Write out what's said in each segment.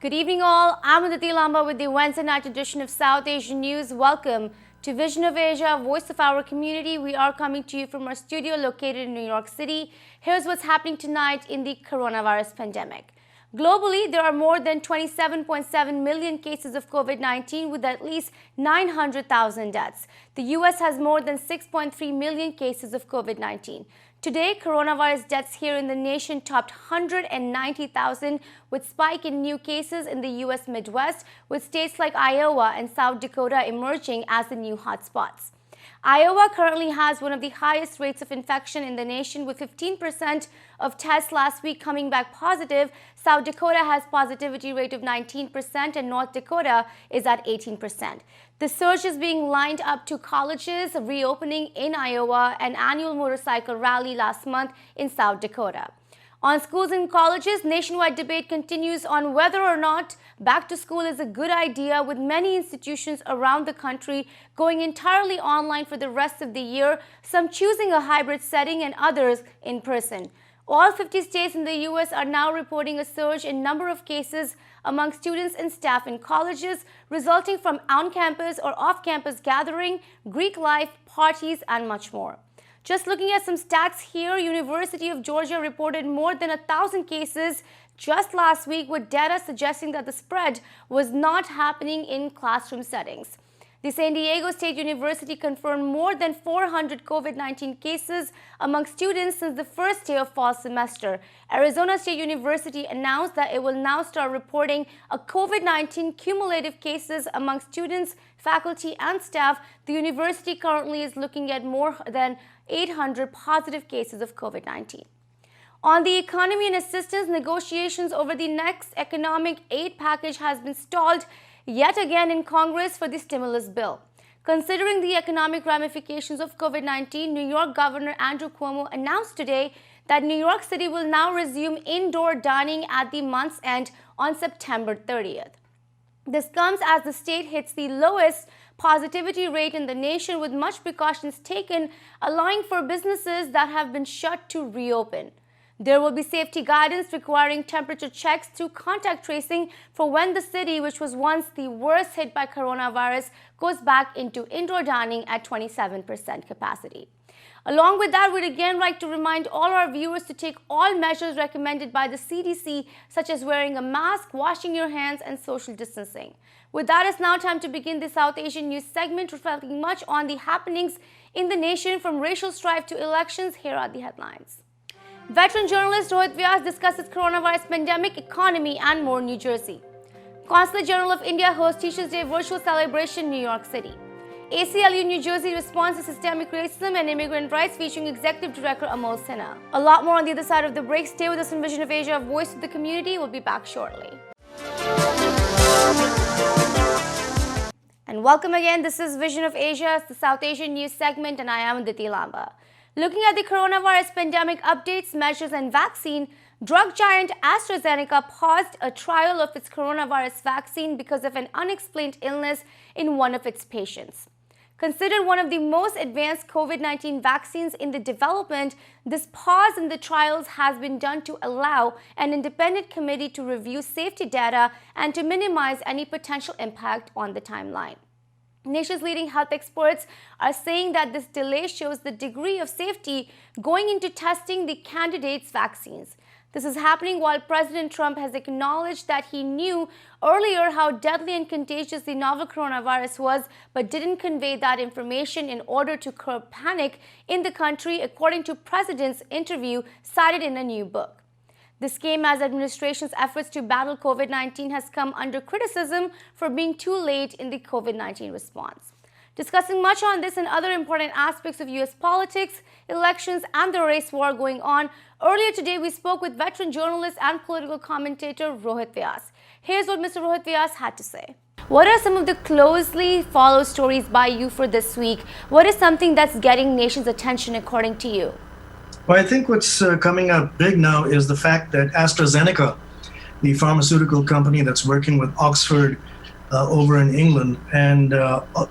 Good evening all, I'm Aditi Lamba with the Wednesday night edition of South Asian News. Welcome to Vision of Asia, voice of our community. We are coming to you from our studio located in New York City. Here's what's happening tonight in the coronavirus pandemic. Globally, there are more than 27.7 million cases of COVID-19 with at least 900,000 deaths. The US has more than 6.3 million cases of COVID-19. Today, coronavirus deaths here in the nation topped 190,000 with spike in new cases in the US Midwest, with states like Iowa and South Dakota emerging as the new hotspots. Iowa currently has one of the highest rates of infection in the nation, with 15% of tests last week coming back positive. South Dakota has positivity rate of 19% and North Dakota is at 18%. The surge is being lined up to colleges reopening in Iowa, an annual motorcycle rally last month in South Dakota. On schools and colleges, nationwide debate continues on whether or not back to school is a good idea, with many institutions around the country going entirely online for the rest of the year, some choosing a hybrid setting and others in person. All 50 states in the U.S. are now reporting a surge in number of cases among students and staff in colleges, resulting from on-campus or off-campus gathering, Greek life, parties, and much more. Just looking at some stats here, University of Georgia reported more than 1,000 cases just last week, with data suggesting that the spread was not happening in classroom settings. The San Diego State University confirmed more than 400 COVID-19 cases among students since the first day of fall semester. Arizona State University announced that it will now start reporting a COVID-19 cumulative cases among students, faculty, and staff. The university currently is looking at more than 800 positive cases of COVID-19. On the economy and assistance, negotiations over the next economic aid package has been stalled yet again in Congress for the stimulus bill. Considering the economic ramifications of COVID-19, New York Governor Andrew Cuomo announced today that New York City will now resume indoor dining at the month's end on September 30th. This comes as the state hits the lowest positivity rate in the nation, with much precautions taken, allowing for businesses that have been shut to reopen. There will be safety guidance requiring temperature checks through contact tracing for when the city, which was once the worst hit by coronavirus, goes back into indoor dining at 27% capacity. Along with that, we'd again like to remind all our viewers to take all measures recommended by the CDC, such as wearing a mask, washing your hands, and social distancing. With that, it's now time to begin the South Asian News segment, reflecting much on the happenings in the nation, from racial strife to elections. Here are the headlines. Veteran journalist Rohit Vyas discusses coronavirus pandemic, economy, and more. New Jersey. Consulate General of India hosts Teachers' Day virtual celebration, New York City. ACLU New Jersey responds to systemic racism and immigrant rights, featuring Executive Director Amol Sinha. A lot more on the other side of the break. Stay with us in Vision of Asia, voice of the community. We'll be back shortly. And welcome again. This is Vision of Asia, it's the South Asian News segment, and I am Aditi Lamba. Looking at the coronavirus pandemic updates, measures, and vaccine, drug giant AstraZeneca paused a trial of its coronavirus vaccine because of an unexplained illness in one of its patients. Considered one of the most advanced COVID-19 vaccines in the development, this pause in the trials has been done to allow an independent committee to review safety data and to minimize any potential impact on the timeline. Nation's leading health experts are saying that this delay shows the degree of safety going into testing the candidates' vaccines. This is happening while President Trump has acknowledged that he knew earlier how deadly and contagious the novel coronavirus was, but didn't convey that information in order to curb panic in the country, according to President's interview cited in a new book. This came as administration's efforts to battle COVID-19 has come under criticism for being too late in the COVID-19 response. Discussing much on this and other important aspects of U.S. politics, elections, and the race war going on, earlier today we spoke with veteran journalist and political commentator Rohit Vyas. Here's what Mr. Rohit Vyas had to say. What are some of the closely followed stories by you for this week? What is something that's getting nation's attention according to you? Well, I think what's coming up big now is the fact that AstraZeneca, the pharmaceutical company that's working with Oxford over in England, and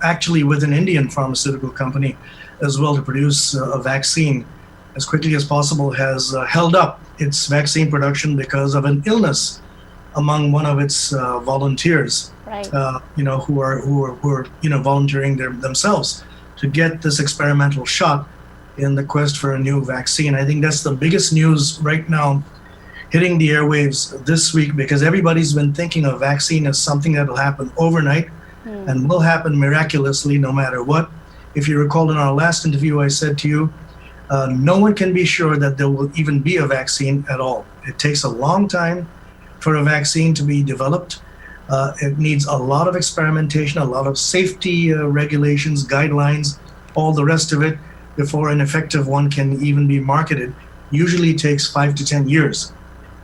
actually with an Indian pharmaceutical company as well to produce a vaccine as quickly as possible, has held up its vaccine production because of an illness among one of its volunteers, Right. who are volunteering themselves to get this experimental shot in the quest for a new vaccine. I think that's the biggest news right now hitting the airwaves this week, because everybody's been thinking of vaccine as something that will happen overnight and will happen miraculously no matter what. If you recall, in our last interview, I said to you, no one can be sure that there will even be a vaccine at all. It takes a long time for a vaccine to be developed. It needs a lot of experimentation, a lot of safety regulations, guidelines, all the rest of it before an effective one can even be marketed. Usually takes 5 to 10 years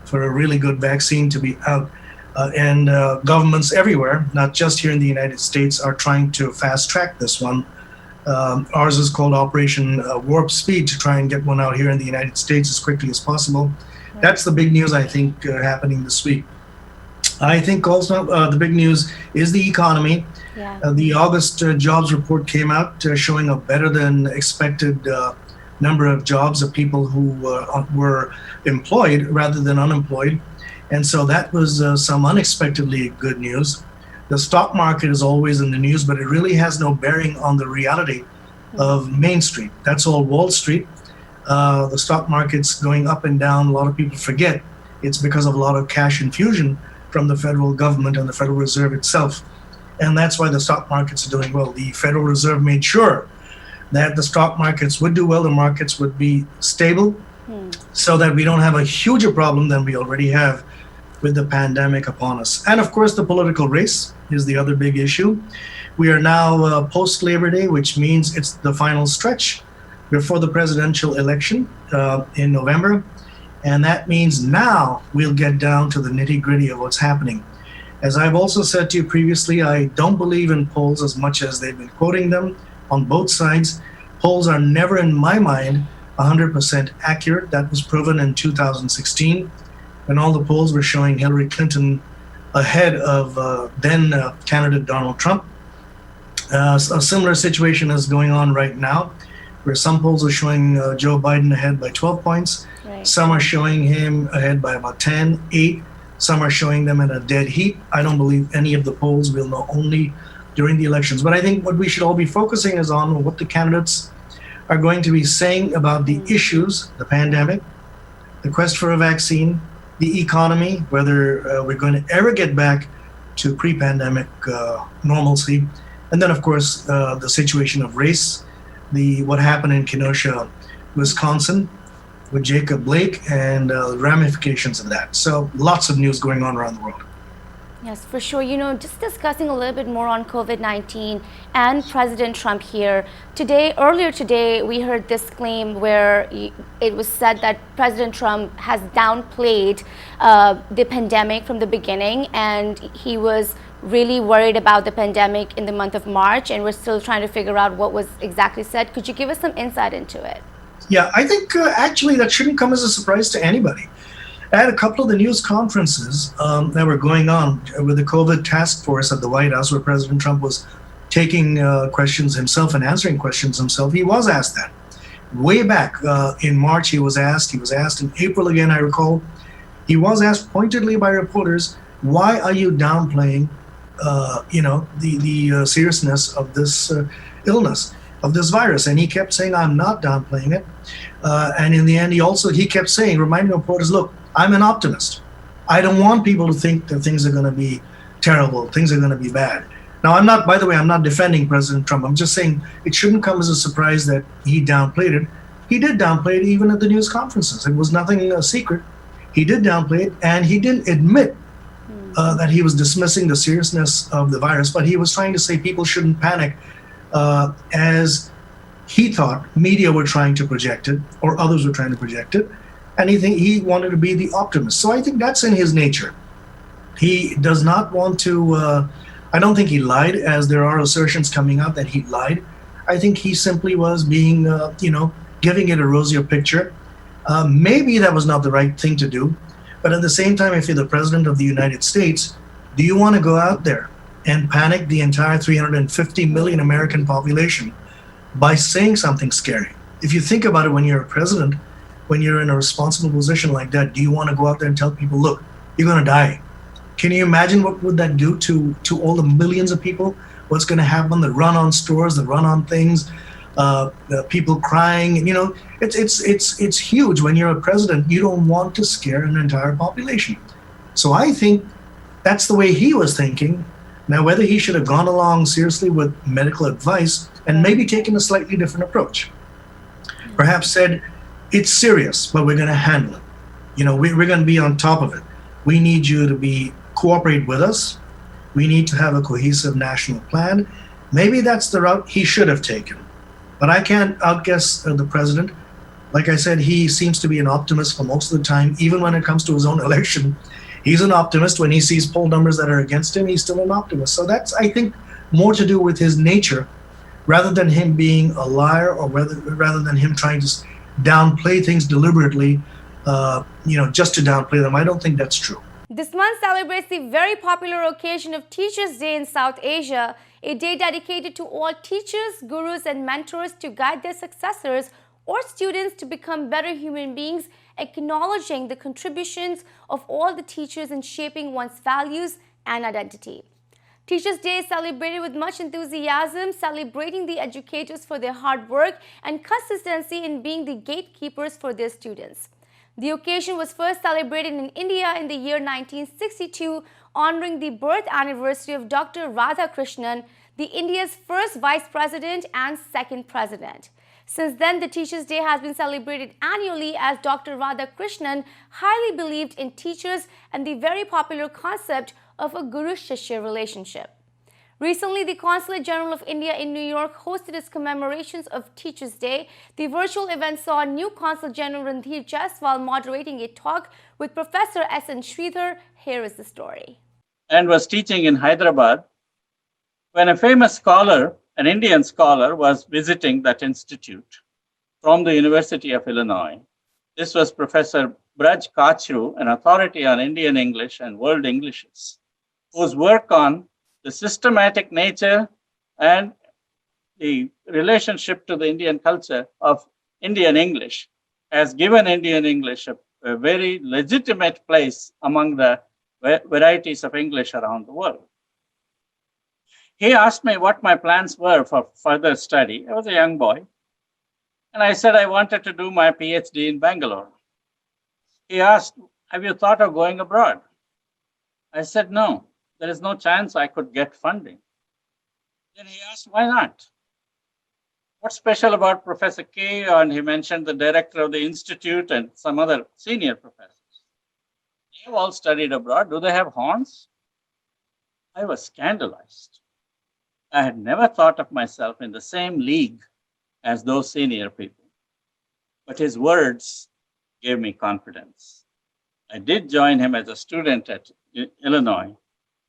for a really good vaccine to be out. And governments everywhere, not just here in the United States, are trying to fast track this one. Ours is called Operation Warp Speed, to try and get one out here in the United States as quickly as possible. That's the big news, I think, happening this week. I think also the big news is the economy. Yeah. The August jobs report came out showing a better than expected number of jobs of people who were employed rather than unemployed. And so that was some unexpectedly good news. The stock market is always in the news, but it really has no bearing on the reality of Main Street. That's all Wall Street. The stock market's going up and down. A lot of people forget it's because of a lot of cash infusion from the federal government and the Federal Reserve itself. And that's why the stock markets are doing well. The Federal Reserve made sure that the stock markets would do well, the markets would be stable, so that we don't have a huger problem than we already have with the pandemic upon us. And of course, the political race is the other big issue. We are now post-Labor Day, which means it's the final stretch before the presidential election in November. And that means now we'll get down to the nitty-gritty of what's happening. As I've also said to you previously, I don't believe in polls as much as they've been quoting them on both sides. Polls are never, in my mind, 100% accurate. That was proven in 2016, when all the polls were showing Hillary Clinton ahead of then candidate Donald Trump. A similar situation is going on right now, where some polls are showing Joe Biden ahead by 12 points. Right. Some are showing him ahead by about 10, 8. Some are showing them in a dead heat. I don't believe any of the polls. Will know only during the elections. But I think what we should all be focusing is on what the candidates are going to be saying about the issues, the pandemic, the quest for a vaccine, the economy, whether we're going to ever get back to pre-pandemic normalcy, and then of course the situation of race, what happened in Kenosha, Wisconsin, with Jacob Blake, and ramifications of that. So lots of news going on around the world. Yes, for sure. Just discussing a little bit more on COVID-19 and President Trump here. Earlier today, we heard this claim where it was said that President Trump has downplayed the pandemic from the beginning, and he was really worried about the pandemic in the month of March, and we're still trying to figure out what was exactly said. Could you give us some insight into it? Yeah, I think actually that shouldn't come as a surprise to anybody. At a couple of the news conferences that were going on with the COVID task force at the White House, where President Trump was taking questions himself and answering questions himself, he was asked that. Way back in March, he was asked in April again, I recall, he was asked pointedly by reporters, why are you downplaying the seriousness of this illness, of this virus? And he kept saying, I'm not downplaying it. And in the end, he kept saying, reminding reporters, look, I'm an optimist. I don't want people to think that things are going to be terrible, things are going to be bad. Now, I'm not defending President Trump. I'm just saying it shouldn't come as a surprise that he downplayed it. He did downplay it even at the news conferences. It was nothing secret. He did downplay it, and he didn't admit that he was dismissing the seriousness of the virus, but he was trying to say people shouldn't panic as he thought media were trying to project it, or others were trying to project it. And he wanted to be the optimist. So I think that's in his nature. He does not want to, I don't think he lied, as there are assertions coming out that he lied. I think he simply was being, giving it a rosier picture. Maybe that was not the right thing to do. But at the same time, if you're the president of the United States, do you want to go out there and panic the entire 350 million American population by saying something scary? If you think about it, when you're a president, when you're in a responsible position like that, do you want to go out there and tell people, look, you're going to die? Can you imagine what would that do to all the millions of people? What's going to happen? The run on stores, the run on things, the people crying. It's huge. When you're a president, you don't want to scare an entire population. So I think that's the way he was thinking. Now, whether he should have gone along seriously with medical advice and maybe taken a slightly different approach, perhaps said, it's serious, but we're going to handle it. We're going to be on top of it. We need you to cooperate with us. We need to have a cohesive national plan. Maybe that's the route he should have taken. But I can't outguess the president. Like I said, he seems to be an optimist for most of the time, even when it comes to his own election. He's an optimist. When he sees poll numbers that are against him, he's still an optimist. So that's, I think, more to do with his nature rather than him being a liar, or rather than him trying to downplay things deliberately, just to downplay them. I don't think that's true. This month celebrates the very popular occasion of Teachers' Day in South Asia, a day dedicated to all teachers, gurus, and mentors to guide their successors or students to become better human beings, acknowledging the contributions of all the teachers in shaping one's values and identity. Teachers' Day is celebrated with much enthusiasm, celebrating the educators for their hard work and consistency in being the gatekeepers for their students. The occasion was first celebrated in India in the year 1962, honoring the birth anniversary of Dr. Radhakrishnan, the India's first vice president and second president. Since then, the Teachers' Day has been celebrated annually as Dr. Radhakrishnan highly believed in teachers and the very popular concept of a guru-shishya relationship. Recently, the Consulate General of India in New York hosted its commemorations of Teachers' Day. The virtual event saw new Consul General Randhir Jaiswal moderating a talk with Professor S.N. Sridhar. Here is the story. And was teaching in Hyderabad when a famous scholar, an Indian scholar, was visiting that institute from the University of Illinois. This was Professor Braj Kachru, an authority on Indian English and world Englishes, whose work on the systematic nature and the relationship to the Indian culture of Indian English has given Indian English a very legitimate place among the varieties of English around the world. He asked me what my plans were for further study. I was a young boy, and I said I wanted to do my PhD in Bangalore. He asked, have you thought of going abroad? I said, no. There is no chance I could get funding. Then he asked, why not? What's special about Professor K? And he mentioned the director of the institute and some other senior professors. They've all studied abroad. Do they have horns? I was scandalized. I had never thought of myself in the same league as those senior people. But his words gave me confidence. I did join him as a student at Illinois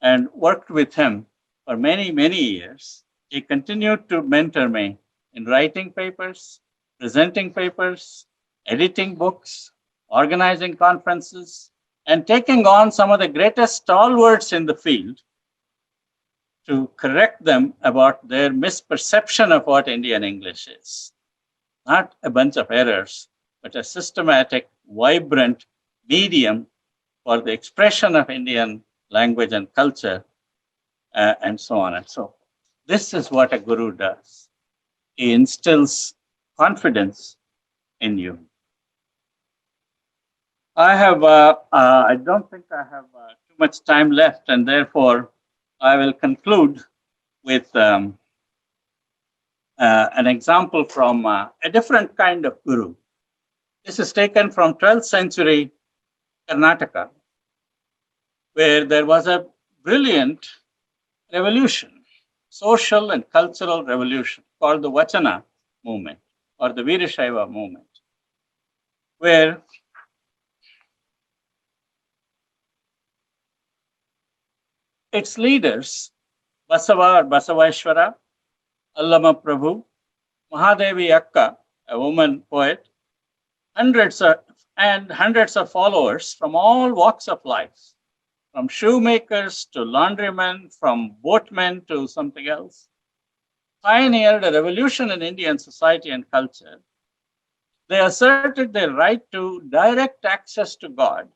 and worked with him for many, many years. He continued to mentor me in writing papers, presenting papers, editing books, organizing conferences, and taking on some of the greatest stalwarts in the field to correct them about their misperception of what Indian English is. Not a bunch of errors, but a systematic, vibrant medium for the expression of Indian language and culture, and so on and so forth. This is what a guru does. He instills confidence in you. I don't think I have too much time left, and therefore I will conclude with an example from a different kind of guru. This is taken from 12th century Karnataka, where there was a brilliant revolution, social and cultural revolution called the Vachana movement or the Virashaiva movement, where its leaders, Basava or Basavaishwara, Allama Prabhu, Mahadevi Akka, a woman poet, hundreds of followers from all walks of life, from shoemakers to laundrymen, from boatmen to something else, pioneered a revolution in Indian society and culture. They asserted their right to direct access to God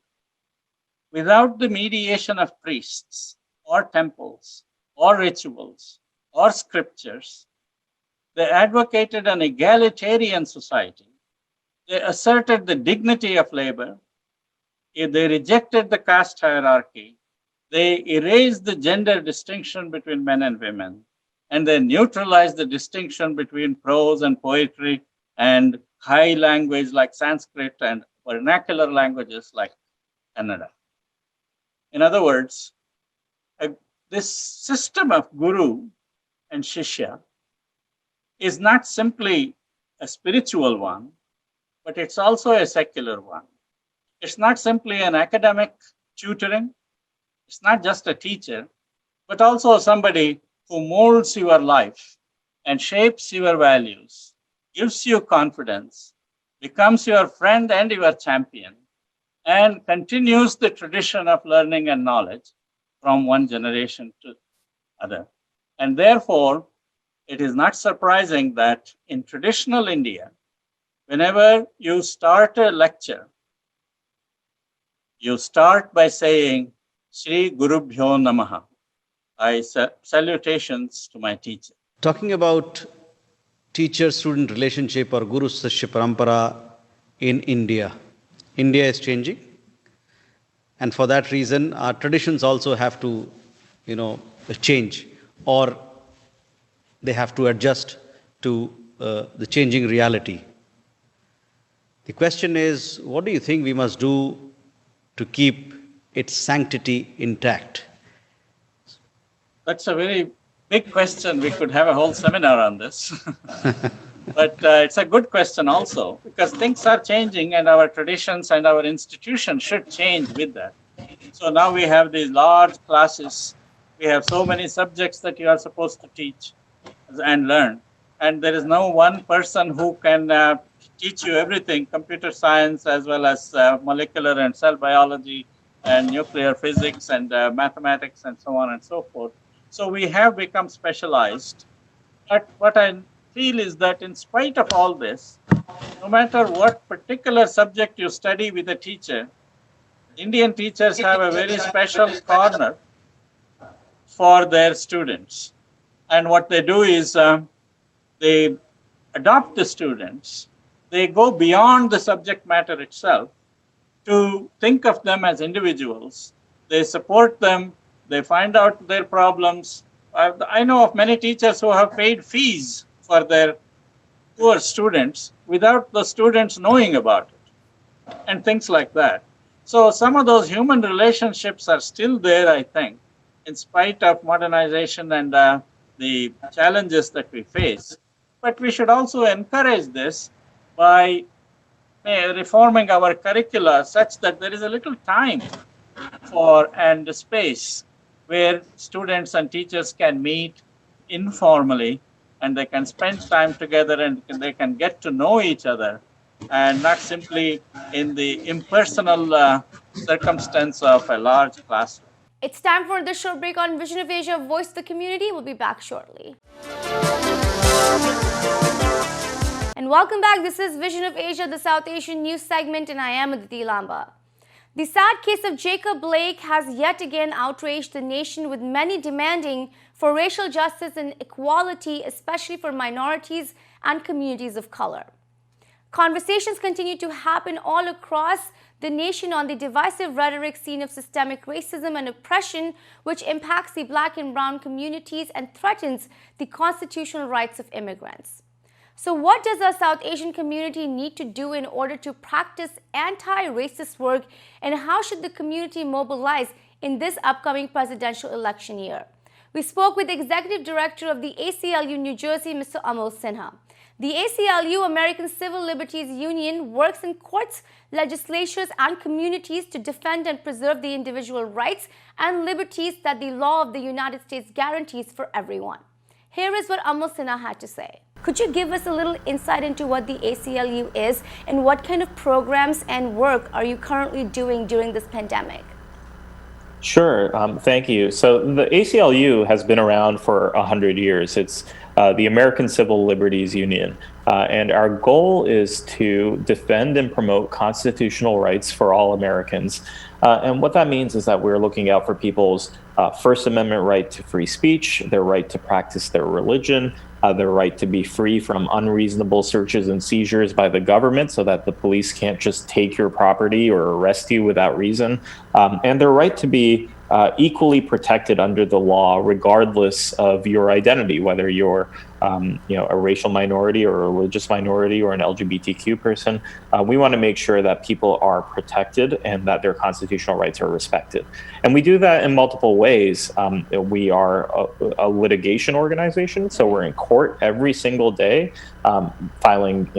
without the mediation of priests or temples or rituals or scriptures. They advocated an egalitarian society. They asserted the dignity of labor. They rejected the caste hierarchy. They erased the gender distinction between men and women. And they neutralized the distinction between prose and poetry and high language like Sanskrit and vernacular languages like Kannada. In other words, this system of guru and shishya is not simply a spiritual one, but it's also a secular one. It's not simply an academic tutoring. It's not just a teacher, but also somebody who molds your life and shapes your values, gives you confidence, becomes your friend and your champion, and continues the tradition of learning and knowledge from one generation to other. And therefore, it is not surprising that in traditional India, whenever you start a lecture, you start by saying, Shri Gurubhyo Namaha. Salutations to my teacher. Talking about teacher-student relationship or Guru-Sishya Parampara in India. India is changing. And for that reason, our traditions also have to, change, or they have to adjust to the changing reality. The question is, what do you think we must do to keep its sanctity intact? That's a very big question. We could have a whole seminar on this. But it's a good question also, because things are changing and our traditions and our institutions should change with that. So now we have these large classes. We have so many subjects that you are supposed to teach and learn. And there is no one person who can teach you everything, computer science as well as molecular and cell biology and nuclear physics and mathematics and so on and so forth. So we have become specialized. But what I feel is that in spite of all this, no matter what particular subject you study with a teacher, Indian teachers have a very special corner for their students. And what they do is they adopt the students. They go beyond the subject matter itself to think of them as individuals. They support them. They find out their problems. I know of many teachers who have paid fees for their poor students without the students knowing about it, and things like that. So some of those human relationships are still there, I think, in spite of modernization and the challenges that we face. But we should also encourage this by reforming our curricula such that there is a little time for and space where students and teachers can meet informally and they can spend time together and they can get to know each other, and not simply in the impersonal circumstance of a large classroom. It's time for the short break on Vision of Asia, Voice of the Community. We'll be back shortly. And welcome back. This is Vision of Asia, the South Asian news segment, and I am Aditi Lamba. The sad case of Jacob Blake has yet again outraged the nation, with many demanding for racial justice and equality, especially for minorities and communities of color. Conversations continue to happen all across the nation on the divisive rhetoric seen of systemic racism and oppression, which impacts the black and brown communities and threatens the constitutional rights of immigrants. So what does our South Asian community need to do in order to practice anti-racist work, and how should the community mobilize in this upcoming presidential election year? We spoke with the Executive Director of the ACLU New Jersey, Mr. Amol Sinha. The ACLU, American Civil Liberties Union, works in courts, legislatures, and communities to defend and preserve the individual rights and liberties that the law of the United States guarantees for everyone. Here is what Amol Sinha had to say. Could you give us a little insight into what the ACLU is and what kind of programs and work are you currently doing during this pandemic? Sure, thank you. So the ACLU has been around for 100 years. It's the American Civil Liberties Union. And our goal is to defend and promote constitutional rights for all Americans. And what that means is that we're looking out for people's First Amendment right to free speech, their right to practice their religion, their right to be free from unreasonable searches and seizures by the government so that the police can't just take your property or arrest you without reason, and their right to be equally protected under the law, regardless of your identity, whether you're a racial minority or a religious minority or an LGBTQ person. We want to make sure that people are protected and that their constitutional rights are respected. And we do that in multiple ways. We are a litigation organization, so we're in court every single day, filing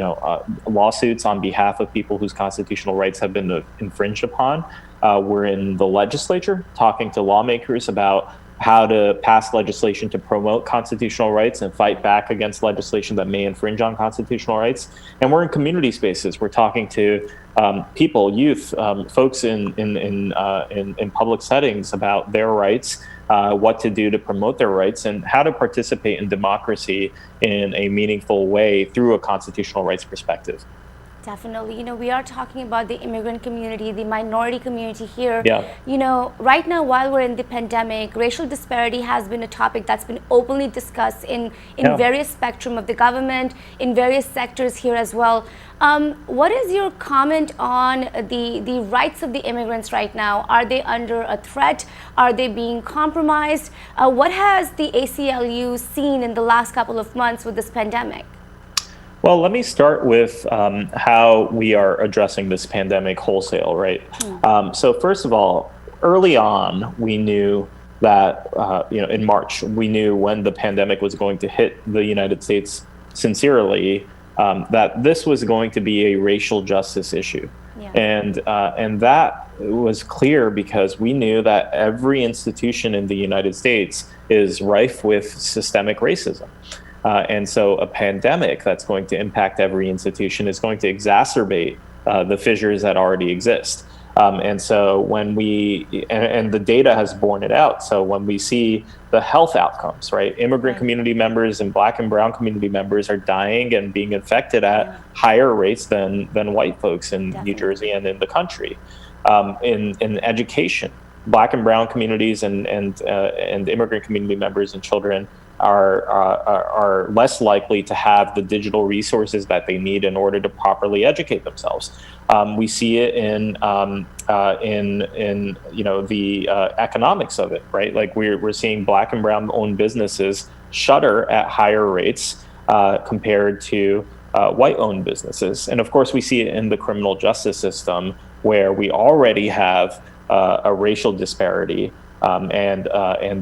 lawsuits on behalf of people whose constitutional rights have been infringed upon. We're in the legislature talking to lawmakers about how to pass legislation to promote constitutional rights and fight back against legislation that may infringe on constitutional rights. And we're in community spaces. We're talking to people, youth, folks in public settings about their rights, what to do to promote their rights, and how to participate in democracy in a meaningful way through a constitutional rights perspective. Definitely. We are talking about the immigrant community, the minority community here. Yeah. Right now, while we're in the pandemic, racial disparity has been a topic that's been openly discussed in various spectrum of the government, in various sectors here as well. What is your comment on the rights of the immigrants right now? Are they under a threat? Are they being compromised? What has the ACLU seen in the last couple of months with this pandemic? Well, let me start with how we are addressing this pandemic wholesale, right? So first of all, early on, we knew that, in March, we knew when the pandemic was going to hit the United States sincerely, that this was going to be a racial justice issue. Yeah. And that was clear because we knew that every institution in the United States is rife with systemic racism. And so a pandemic that's going to impact every institution is going to exacerbate the fissures that already exist. And so when and the data has borne it out. So when we see the health outcomes, right, immigrant community members and Black and Brown community members are dying and being infected at higher rates than white folks in New Jersey and in the country. In education, Black and Brown communities and immigrant community members and children are less likely to have the digital resources that they need in order to properly educate themselves. We see it in the economics of it, right? Like we're seeing Black and Brown owned businesses shutter at higher rates compared to white owned businesses. And of course, we see it in the criminal justice system where we already have a racial disparity. And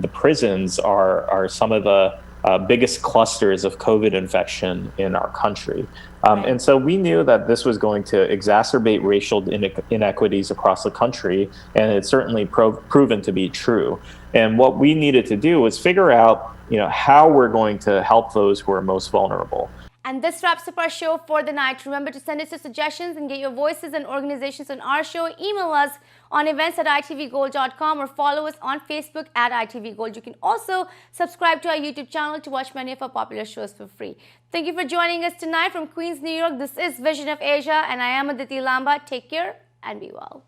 the prisons are some of the biggest clusters of COVID infection in our country. And so we knew that this was going to exacerbate racial inequities across the country, and it's certainly proven to be true. And what we needed to do was figure out, how we're going to help those who are most vulnerable. And this wraps up our show for the night. Remember to send us your suggestions and get your voices and organizations on our show. Email us on events@itvgold.com or follow us on Facebook @itvgold. You can also subscribe to our YouTube channel to watch many of our popular shows for free. Thank you for joining us tonight from Queens, New York. This is Vision of Asia, and I am Aditi Lamba. Take care and be well.